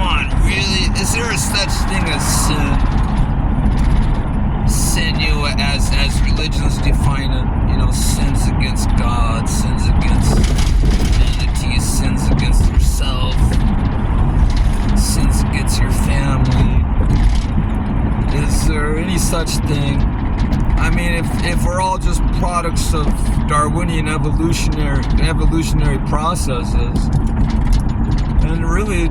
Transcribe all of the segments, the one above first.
come on, really? Is there a such thing as sin? Sin, as religions define it, sins against God, sins against humanity, sins against yourself, sins against your family. Is there any such thing? I mean, if we're all just products of Darwinian evolutionary processes, then really,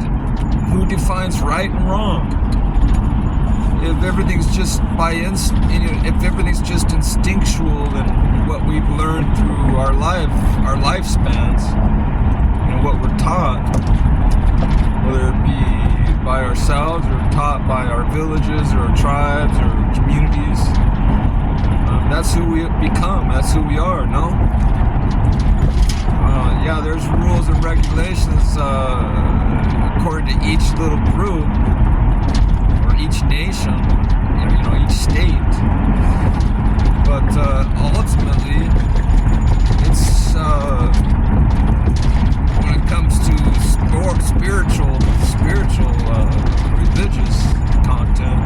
who defines right and wrong? If everything's just if everything's just instinctual and what we've learned through our lifespans, what we're taught, whether it be by ourselves or taught by our villages or our tribes or communities, that's who we become. That's who we are. No. Yeah, there's rules and regulations according to each little group or each nation, each state. But ultimately, it's when it comes to spiritual, religious content.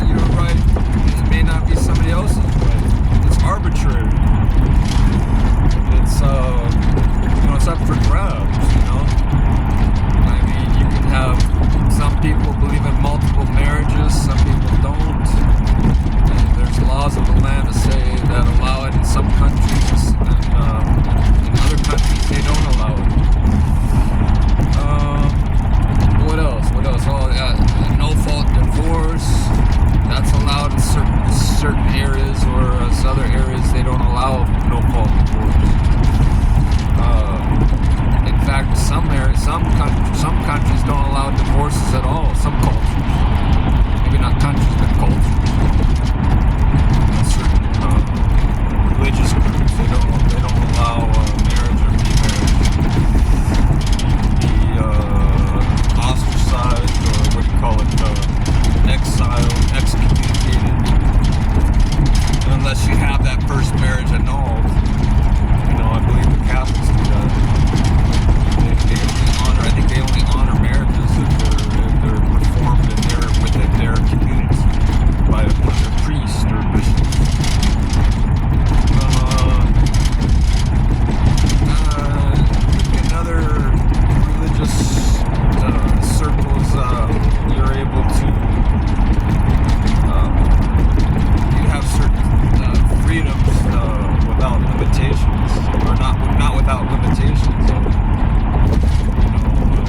You're right. It may not be somebody else's right. It's arbitrary. It's it's up for grabs. I mean, you can have some people believe in multiple marriages, some people don't. And there's laws of the land to say that allow it in some countries, and in other countries they don't allow it. What else? Oh, yeah, no-fault divorce. That's allowed in certain areas, whereas other areas they don't allow no-fault divorce. In fact, some countries don't allow divorces at all. Some cultures, maybe not countries, but cultures. Certain religious groups they don't allow marriage or remarriage. Be ostracized, or what do you call it? Exiled, excommunicated, unless you have that first marriage annulled. I believe the Catholics do that. I think they only honor marriages if they're performed within their community by a priest or bishop. In other religious circles, you're able to you have certain freedoms without limitations, or not without limitations.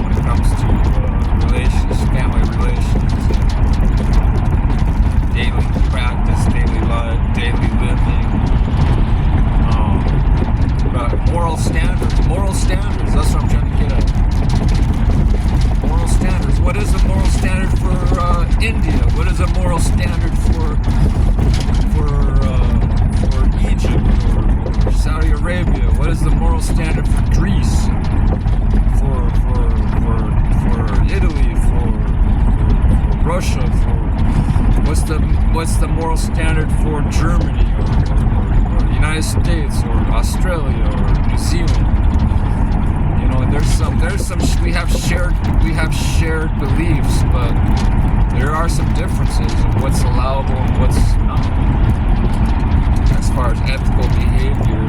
When it comes to relations, family relations, daily practice, daily life, daily living. But moral standards. That's what I'm trying to get at. Moral standards. What is a moral standard for India? What is a moral standard for Egypt or Saudi Arabia? What is the moral standard for Greece? For Italy? For Russia? What's the moral standard for Germany or the United States or Australia or New Zealand? We have shared beliefs, but there are some differences in what's allowable and what's not, as far as ethical behavior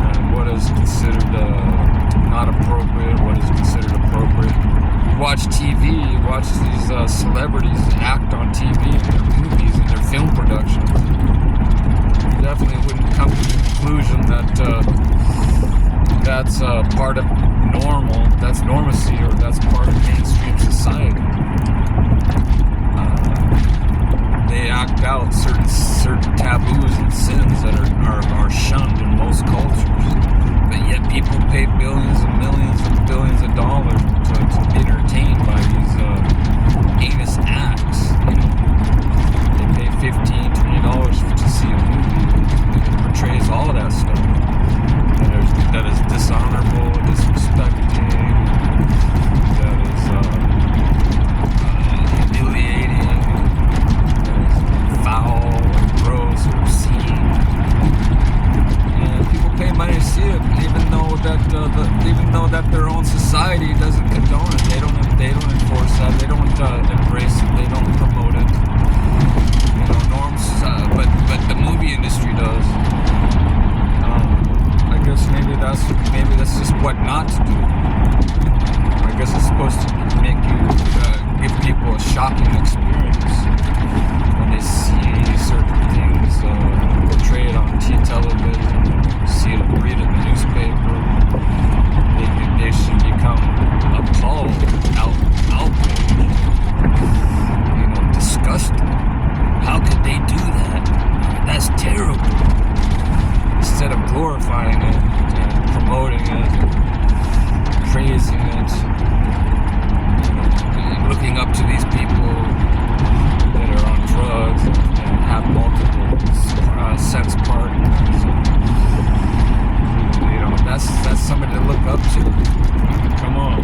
and what is considered not appropriate, what is considered appropriate. You watch TV, you watch these celebrities act on TV in their movies and their film productions. You definitely wouldn't come to the conclusion that that's part of that's normacy, or that's part of mainstream society. They act out certain taboos and sins that are shunned in most cultures, but yet people pay billions and millions and billions of dollars to be entertained by these heinous acts. They pay $15, $20 to see a movie that portrays all of that stuff. That is dishonorable, disrespecting, that is humiliating, that is foul or gross or obscene. And that their own society doesn't condone it. They don't enforce that. They don't embrace it. They don't promote it. Norms. But the movie industry does. I guess maybe that's just what not to do. I guess it's supposed to make you give people a shocking experience when they see certain things portrayed on television, see it, read it in the newspaper. They should become appalled, outraged, disgusted. How could they do that? That's terrible. Instead of glorifying it, and promoting it, praising it, looking up to these people that are on drugs and have multiple sex partners. That's somebody to look up to. Come on.